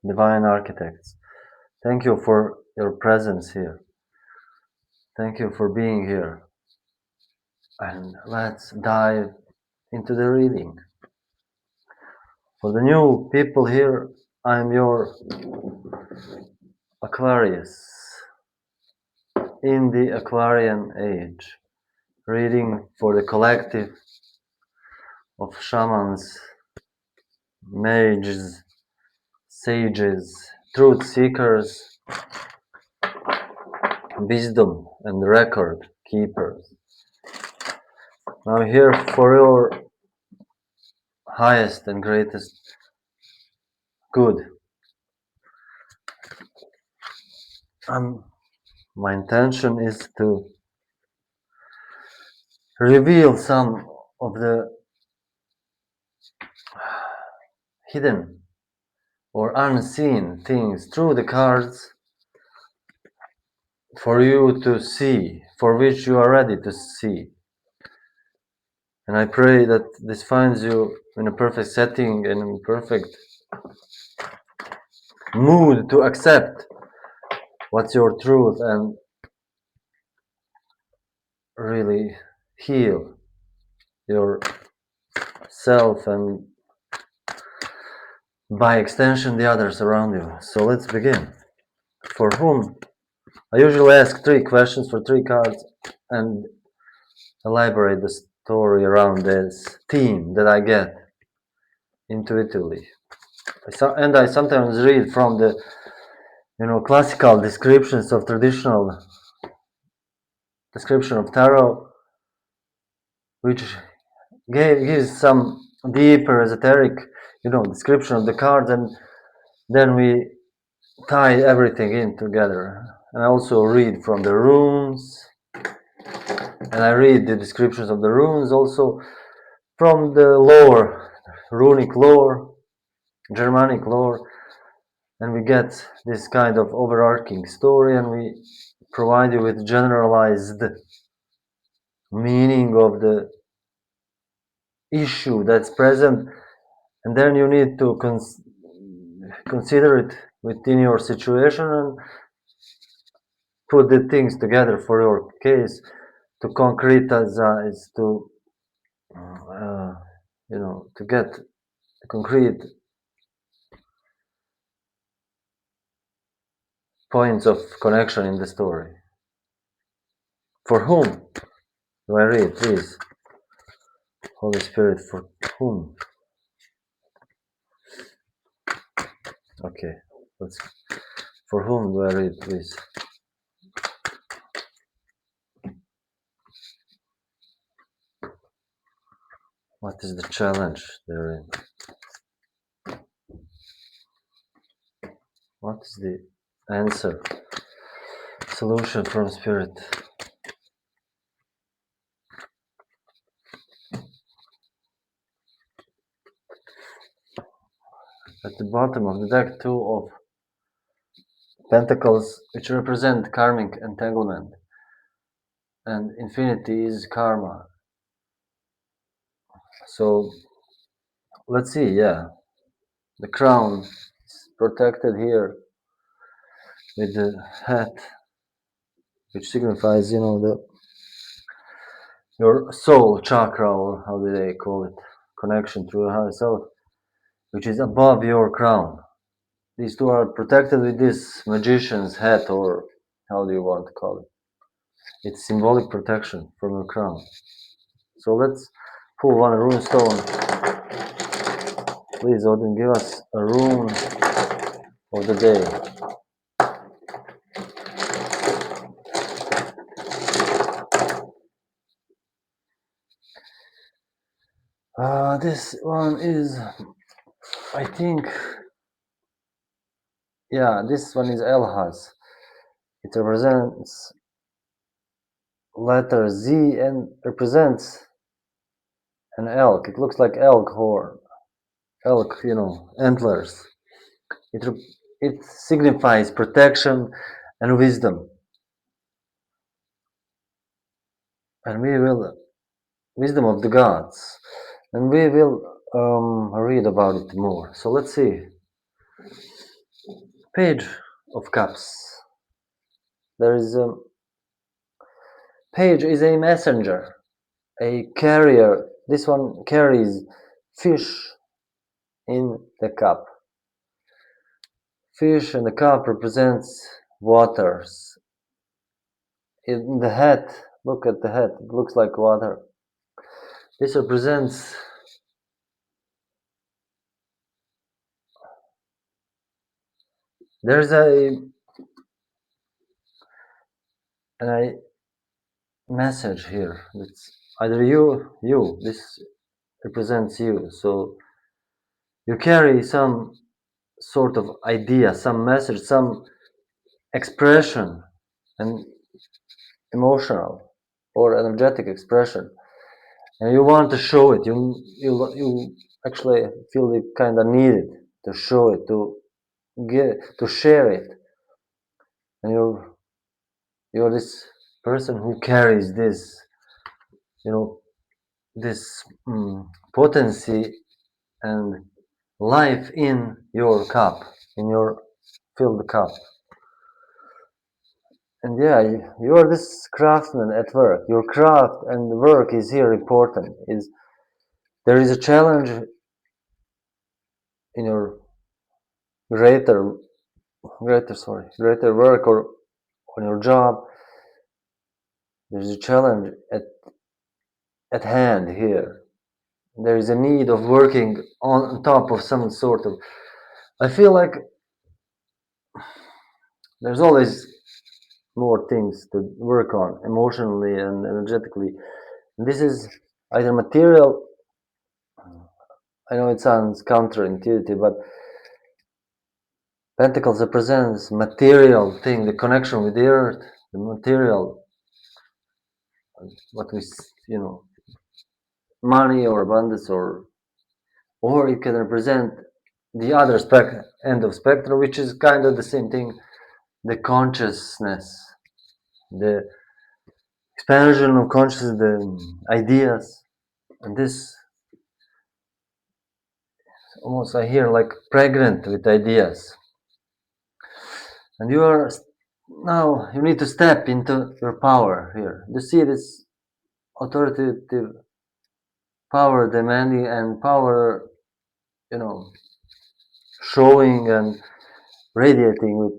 divine architects. Thank you for your presence here. Thank you for being here. And let's dive into the reading. For the new people here, I'm your Aquarius in the Aquarian age, reading for the collective of shamans, mages, sages, truth seekers, wisdom and record keepers. Now here for your highest and greatest good. My intention is to reveal some of the hidden or unseen things through the cards for you to see, for which you are ready to see. And I pray that this finds you in a perfect setting and in perfect mood to accept what's your truth and really heal yourself and by extension the others around you. So let's begin. For whom? I usually ask 3 questions for 3 cards and elaborate the story around this theme that I get intuitively. And I sometimes read from the classical descriptions of traditional description of tarot, which gives some deeper esoteric description of the cards, and then we tie everything in together. And I also read from the runes, and I read the descriptions of the runes also from the lore, runic lore, Germanic lore, and we get this kind of overarching story, and we provide you with generalized meaning of the issue that's present, and then you need to consider it within your situation and put the things together for your case to concretize, to to get concrete points of connection in the story. For whom do I read, please? Holy Spirit, for whom? Okay, for whom do I read, please? What is the challenge therein? What is the answer? Solution from Spirit? At the bottom of the deck, 2 of Pentacles, which represent karmic entanglement, and infinity is karma. So let's see, the crown is protected here with the hat, which signifies, your soul chakra, or how do they call it, connection to your higher self, which is above your crown. These 2 are protected with this magician's hat, or how do you want to call it? It's symbolic protection from your crown. So let's pull one rune stone. Please, Odin, give us a rune of the day. This one is, I think, this one is Elhaz. It represents letter Z and represents an elk. It looks like elk horn, elk, antlers. It signifies protection and wisdom. And wisdom of the gods. And we will read about it more. So let's see. Page of Cups. There is a page is a messenger, a carrier. This one carries fish in the cup. Fish in the cup represents waters. In the hat, look at the hat, it looks like water. This represents there's a message here. It's either you. This represents you. So you carry some sort of idea, some message, some expression, an emotional or energetic expression, and you want to show it. You actually feel you kind of need it to show it, to share it, and you're this person who carries this, this potency and life in your cup, in your filled cup. And yeah, you are this craftsman at work. Your craft and work is here important. There is a challenge in your greater work or on your job. There is a challenge at hand here. There is a need of working on top of some sort of. I feel like there's always more things to work on emotionally and energetically. This is either material. I know it sounds counterintuitive, but Pentacles represents material thing, the connection with the earth, the material, what we, money or abundance, or it can represent the other end of spectrum, which is kind of the same thing, the consciousness, the expansion of consciousness, the ideas, and this almost I hear like pregnant with ideas, and now you need to step into your power here. You see this authoritative power demanding and power, showing and radiating with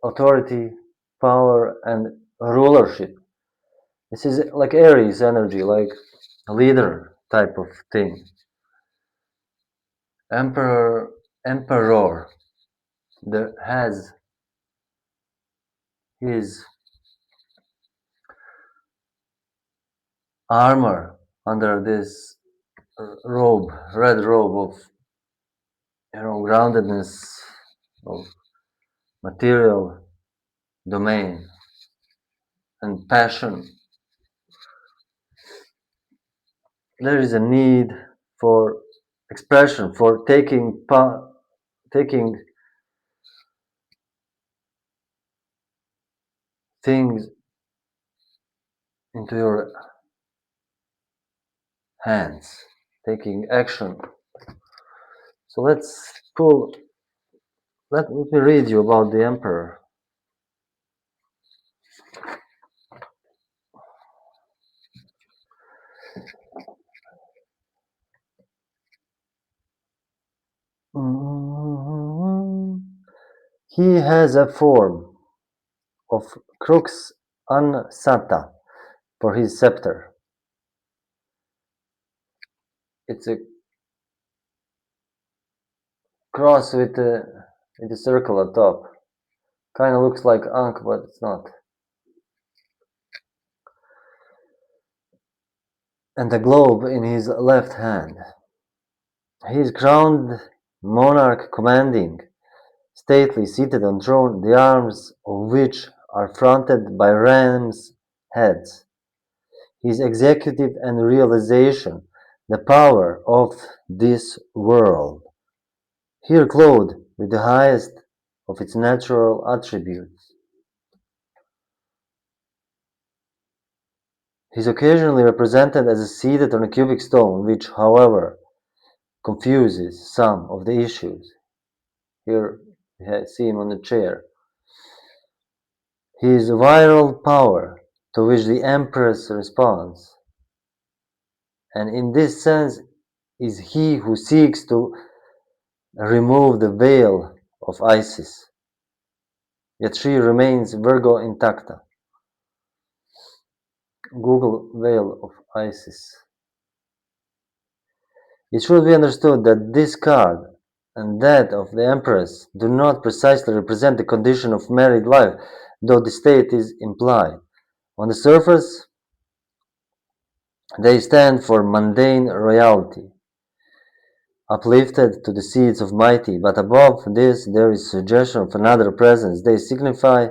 authority, power, and rulership. This is like Aries energy, like a leader type of thing. Emperor that has his armor under this red robe of groundedness, of material domain and passion. There is a need for expression, for taking things into your hands, taking action. So let me read you about the Emperor. He has a form of crux ansata for his scepter. It's a cross with a circle at top. Kind of looks like Ankh, but it's not. And a globe in his left hand. He is crowned monarch commanding, stately, seated on throne, the arms of which are fronted by rams' heads. His executive and realization, the power of this world, here clothed with the highest of its natural attributes. He is occasionally represented as seated on a cubic stone, which, however, confuses some of the issues. Here, You see him on the chair. He is viral power to which the Empress responds. And in this sense is he who seeks to remove the veil of Isis. Yet she remains Virgo intacta. Google veil of Isis. It should be understood that this card and that of the Empress do not precisely represent the condition of married life, though the state is implied. On the surface, they stand for mundane royalty, uplifted to the seats of mighty, but above this there is suggestion of another presence. They signify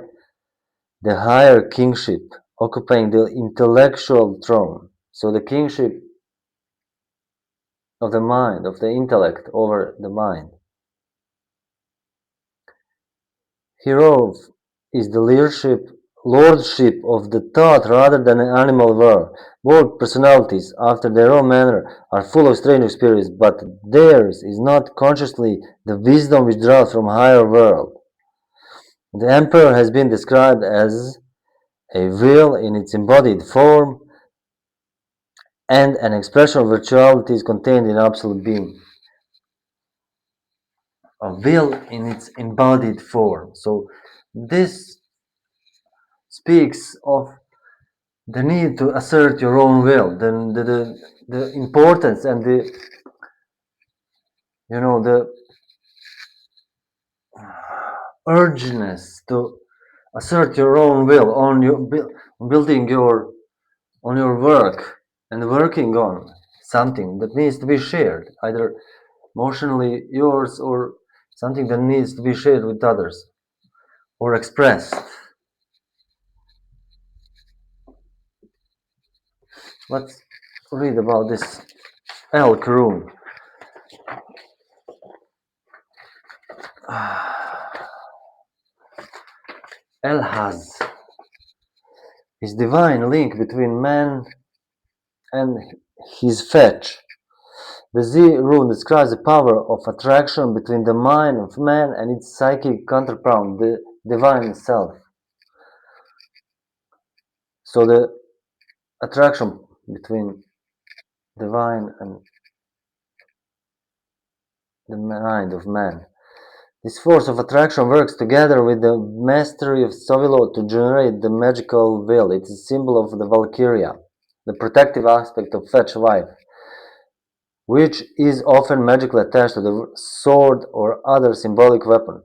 the higher kingship, occupying the intellectual throne. So the kingship of the mind, of the intellect over the mind. Hereof is the lordship of the thought rather than an animal world. Both personalities, after their own manner, are full of strange experience, but theirs is not consciously the wisdom which draws from higher world. The emperor has been described as a will in its embodied form and an expression of virtualities contained in absolute being. A will in its embodied form. So this speaks of the need to assert your own will, the importance and the urgeness to assert your own will on your building your on your work and working on something that needs to be shared, either emotionally yours or something that needs to be shared with others or expressed. Let's read about this elk room. Elhaz is divine link between man and his fetch. The Z rune describes the power of attraction between the mind of man and its psychic counterpart, the divine self. So the attraction between divine and the mind of man. This force of attraction works together with the mastery of Sovilo to generate the magical will. It is a symbol of the Valkyria, the protective aspect of fetch wife, which is often magically attached to the sword or other symbolic weapon.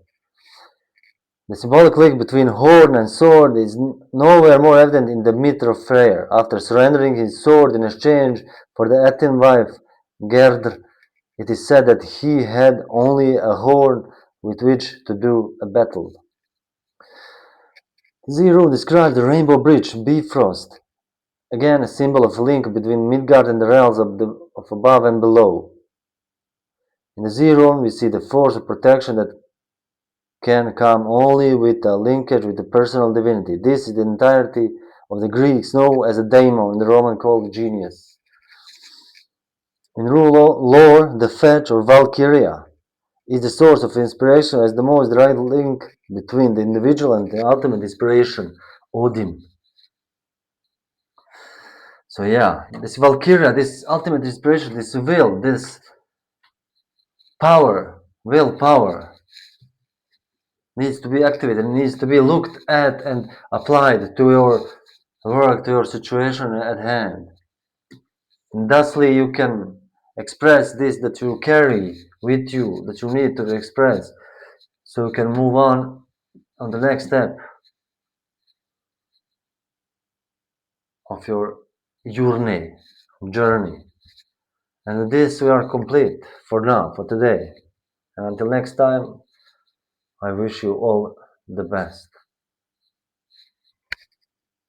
The symbolic link between horn and sword is nowhere more evident in the myth of Freyr. After surrendering his sword in exchange for the Athenian wife Gerd, it is said that he had only a horn with which to do a battle. Zero describes the rainbow bridge, Bifrost, again a symbol of a link between Midgard and the realms of above and below. In the zero, we see the force of protection that can come only with a linkage with the personal divinity. This is the entirety of the Greeks know as a daemon, the Roman called genius. In lore, the fetch or Valkyria is the source of inspiration as the most direct link between the individual and the ultimate inspiration, Odin. So yeah, this Valkyria, this ultimate inspiration, this will, this power, willpower, needs to be activated, needs to be looked at and applied to your work, to your situation at hand. And thusly you can express this that you carry with you, that you need to express, so you can move on the next step of your journey. And with this we are complete for now, for today. And until next time, I wish you all the best.